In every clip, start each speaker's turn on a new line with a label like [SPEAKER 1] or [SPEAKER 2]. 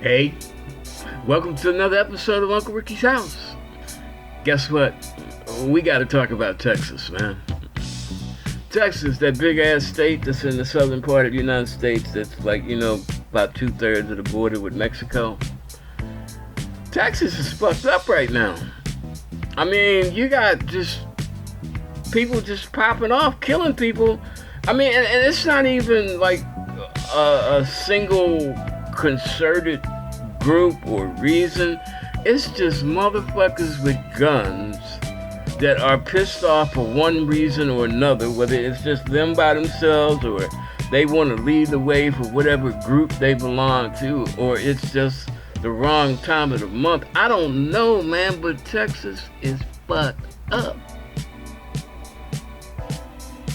[SPEAKER 1] Hey, welcome to another episode of Uncle Ricky's House. Guess what? We got to talk about Texas, man. Texas, that big ass state that's in the southern part of the United States that's like, about 2/3 of the border with Mexico. Texas is fucked up right now. I mean, you got just people just popping off, killing people. I mean, and it's not even like a single concerted group or reason. It's just motherfuckers with guns that are pissed off for one reason or another, whether it's just them by themselves or they want to lead the way for whatever group they belong to, or it's just the wrong time of the month. I don't know, man, but Texas is fucked up.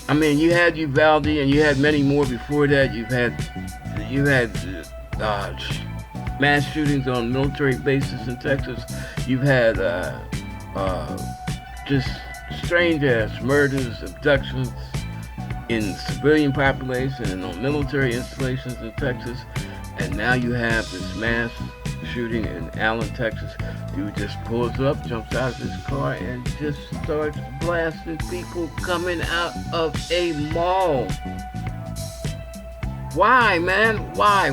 [SPEAKER 1] I mean, you had Uvalde and you had many more before that. You had mass shootings on military bases in Texas. You've had just strange ass murders, abductions in civilian population and on military installations in Texas. And now you have this mass shooting in Allen, Texas. Dude just pulls up, jumps out of his car, and just starts blasting people coming out of a mall. Why, man? Why?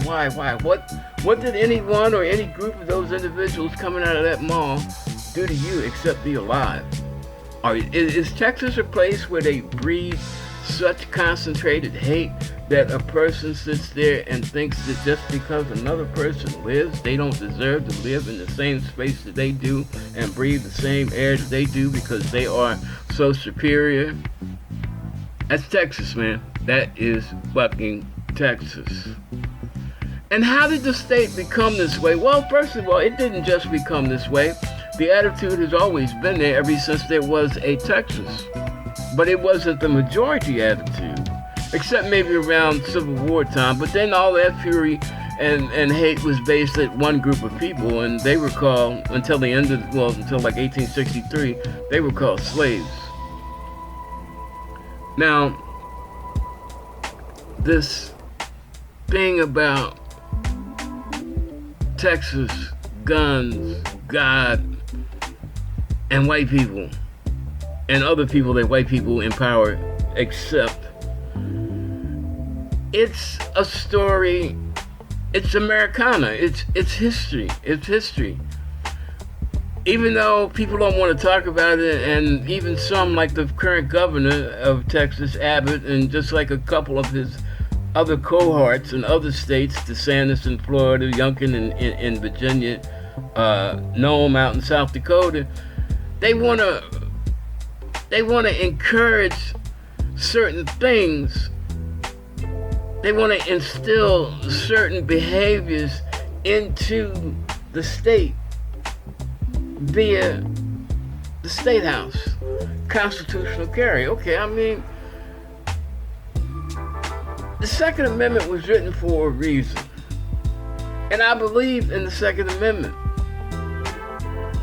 [SPEAKER 1] What did anyone or any group of those individuals coming out of that mall do to you except be alive? Is Texas a place where they breed such concentrated hate that a person sits there and thinks that just because another person lives, they don't deserve to live in the same space that they do and breathe the same air that they do because they are so superior? That's Texas, man. That is fucking Texas. And how did the state become this way? Well, first of all, it didn't just become this way. The attitude has always been there ever since there was a Texas. But it wasn't the majority attitude, except maybe around Civil War time. But then all that fury and hate was based at one group of people, and they were called, until like 1863, they were called slaves. Now, this thing about Texas, guns, God, and white people, and other people that white people empower accept. It's a story. It's Americana. It's history. It's history. Even though people don't want to talk about it, and even some, like the current governor of Texas, Abbott, and just like a couple of his other cohorts in other states, DeSantis in Florida, Youngkin in Virginia, Noem out in South Dakota, they want to encourage certain things. They want to instill certain behaviors into the state via the State House. Constitutional carry. Okay, I mean, the Second Amendment was written for a reason. And I believe in the Second Amendment.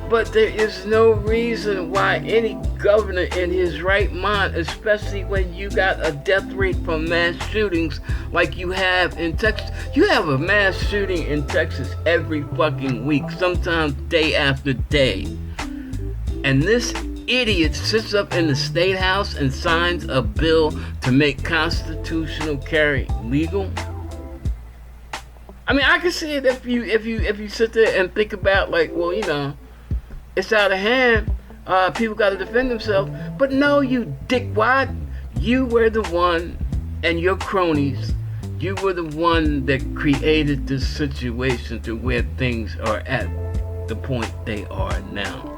[SPEAKER 1] But there is no reason why any governor in his right mind, especially when you got a death rate from mass shootings like you have in Texas. You have a mass shooting in Texas every fucking week, sometimes day after day. And this idiot sits up in the State House and signs a bill to make constitutional carry legal. I mean, I can see it if you sit there and think about, like, well, it's out of hand. People got to defend themselves. But no, you dickwad. You were the one, and your cronies, you were the one that created this situation to where things are at the point they are now.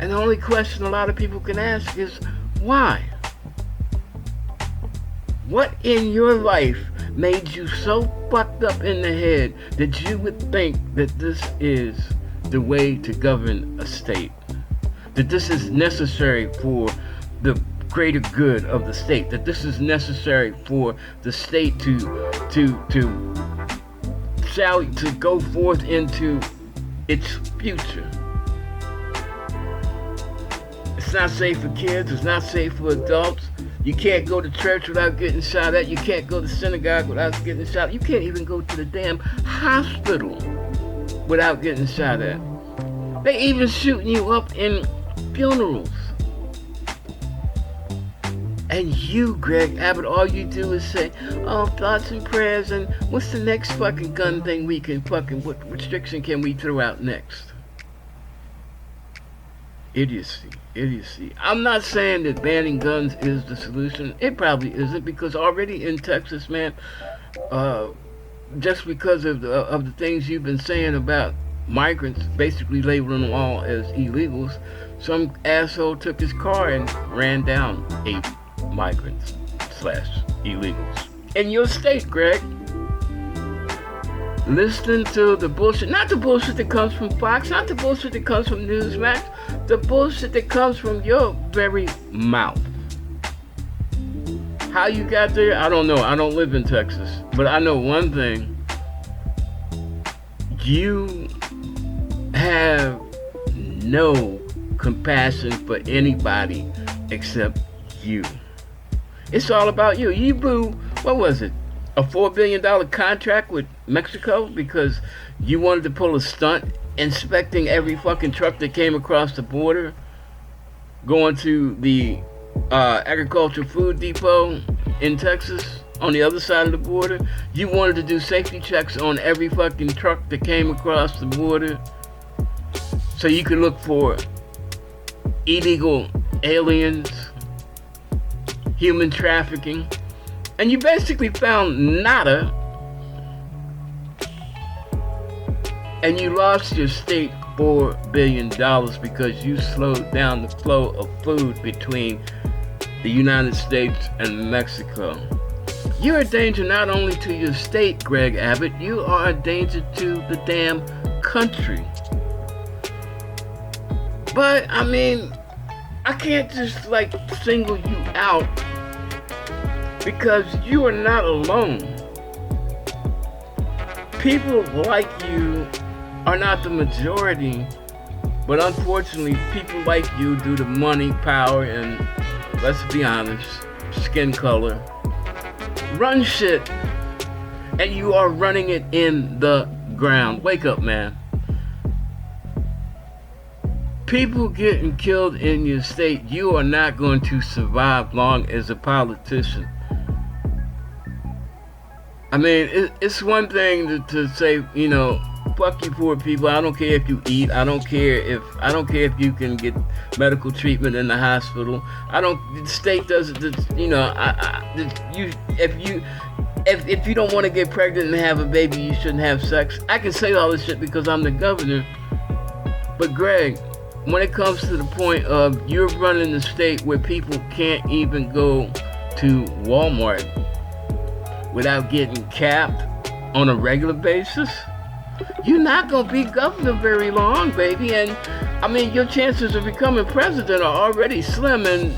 [SPEAKER 1] And the only question a lot of people can ask is, why? What in your life made you so fucked up in the head that you would think that this is the way to govern a state? That this is necessary for the greater good of the state? That this is necessary for the state to go forth into its future? It's not safe for kids. It's not safe for adults. You can't go to church without getting shot at. You can't go to synagogue without getting shot at. You can't even go to the damn hospital without getting shot at. They even shooting you up in funerals. And you, Greg Abbott, all you do is say, oh, thoughts and prayers, and what's the next fucking gun thing we can fucking, what restriction can we throw out next? Idiocy, idiocy. I'm not saying that banning guns is the solution. It probably isn't, because already in Texas, man, just because of the things you've been saying about migrants, basically labeling them all as illegals, some asshole took his car and ran down 8 migrants / illegals in your state, Greg. Listening to the bullshit, not the bullshit that comes from Fox, not the bullshit that comes from Newsmax, the bullshit that comes from your very mouth. How you got there, I don't know. I don't live in Texas, but I know one thing. You have no compassion for anybody except you. It's all about you. You blew, what was it, a $4 billion contract with Mexico because you wanted to pull a stunt inspecting every fucking truck that came across the border, going to the agricultural food depot in Texas on the other side of the border. You wanted to do safety checks on every fucking truck that came across the border so you could look for illegal aliens, human trafficking, and you basically found nada, and you lost your state $4 billion because you slowed down the flow of food between the United States and Mexico. You're a danger not only to your state, Greg Abbott, you are a danger to the damn country. But, I mean, I can't just, like, single you out because you are not alone. People like you are not the majority, but unfortunately, people like you, due to money, power, and, let's be honest, skin color, run shit, and you are running it in the ground. Wake up, man. People getting killed in your state, you are not going to survive long as a politician. I mean, it's one thing to say, you know, fuck you poor people. I don't care if you eat. I don't care if you can get medical treatment in the hospital. The state doesn't. You know, if you don't want to get pregnant and have a baby, you shouldn't have sex. I can say all this shit because I'm the governor. But Greg, when it comes to the point of you're running the state where people can't even go to Walmart without getting capped on a regular basis, you're not going to be governor very long, baby. And I mean, your chances of becoming president are already slim, and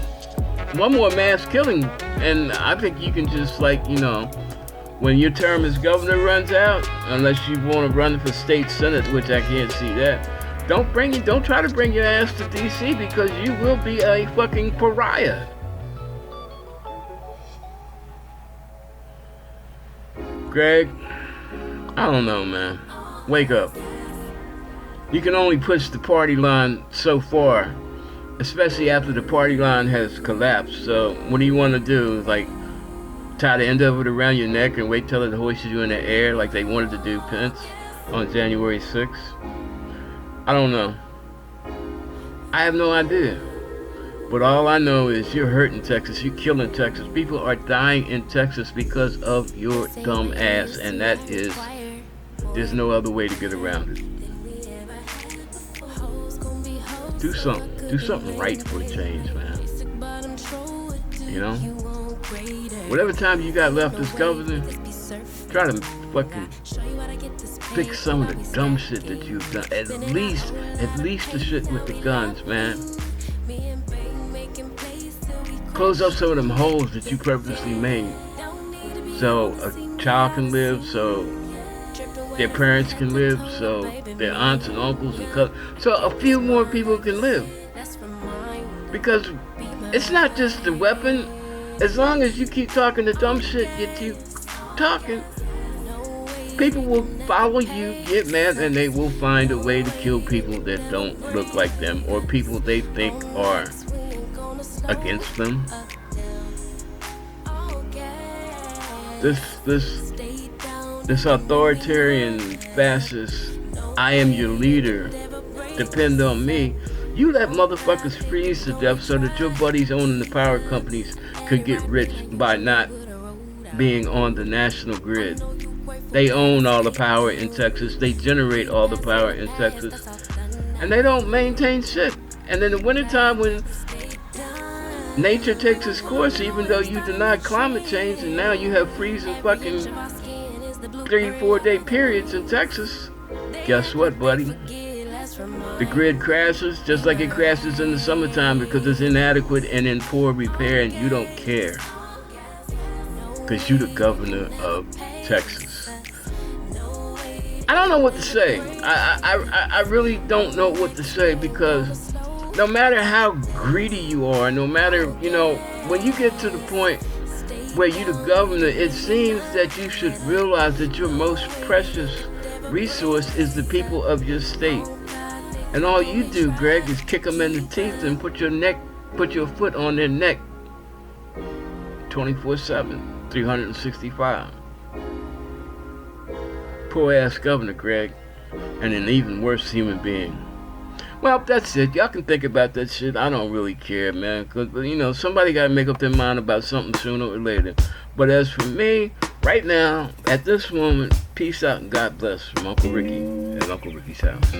[SPEAKER 1] one more mass killing, and I think you can just, like, you know, when your term as governor runs out, unless you want to run for state senate, which I can't see that, don't try to bring your ass to DC, because you will be a fucking pariah. Greg, I don't know, man. Wake up. You can only push the party line so far, especially after the party line has collapsed. So what do you want to do? Like, tie the end of it around your neck and wait till it hoists you in the air like they wanted to do Pence on January 6th? I don't know. I have no idea. But all I know is you're hurting Texas. You're killing Texas. People are dying in Texas because of your dumb ass. And that is, there's no other way to get around it. Do something. Do something right for a change, man. You know? Whatever time you got left as governor, try to fucking fix some of the dumb shit that you've done. At least the shit with the guns, man. Close up some of them holes that you purposely made, so a child can live, so their parents can live, so their aunts and uncles and cousins, so a few more people can live. Because it's not just the weapon. As long as you keep talking the dumb shit, you keep talking, People will follow you, get mad, and they will find a way to kill people that don't look like them or people they think are against them. This authoritarian fascist, I am your leader, depend on me. You let motherfuckers freeze to death so that your buddies owning the power companies could get rich by not being on the national grid. They own all the power in Texas. They generate all the power in Texas. And they don't maintain shit. And in the wintertime when nature takes its course, even though you deny climate change and now you have freezing fucking 3-4 day periods in Texas, guess what, buddy? The grid crashes just like it crashes in the summertime because it's inadequate and in poor repair, and you don't care because you're the governor of Texas. I don't know what to say. I really don't know what to say, because no matter how greedy you are, no matter, when you get to the point where you're the governor, it seems that you should realize that your most precious resource is the people of your state. And all you do, Greg, is kick them in the teeth and put your foot on their neck 24/7, 365. Poor ass governor, Greg, and an even worse human being. Well, that's it. Y'all can think about that shit. I don't really care, man. Cause somebody gotta make up their mind about something sooner or later. But as for me, right now, at this moment, peace out and God bless from Uncle Ricky at Uncle Ricky's house.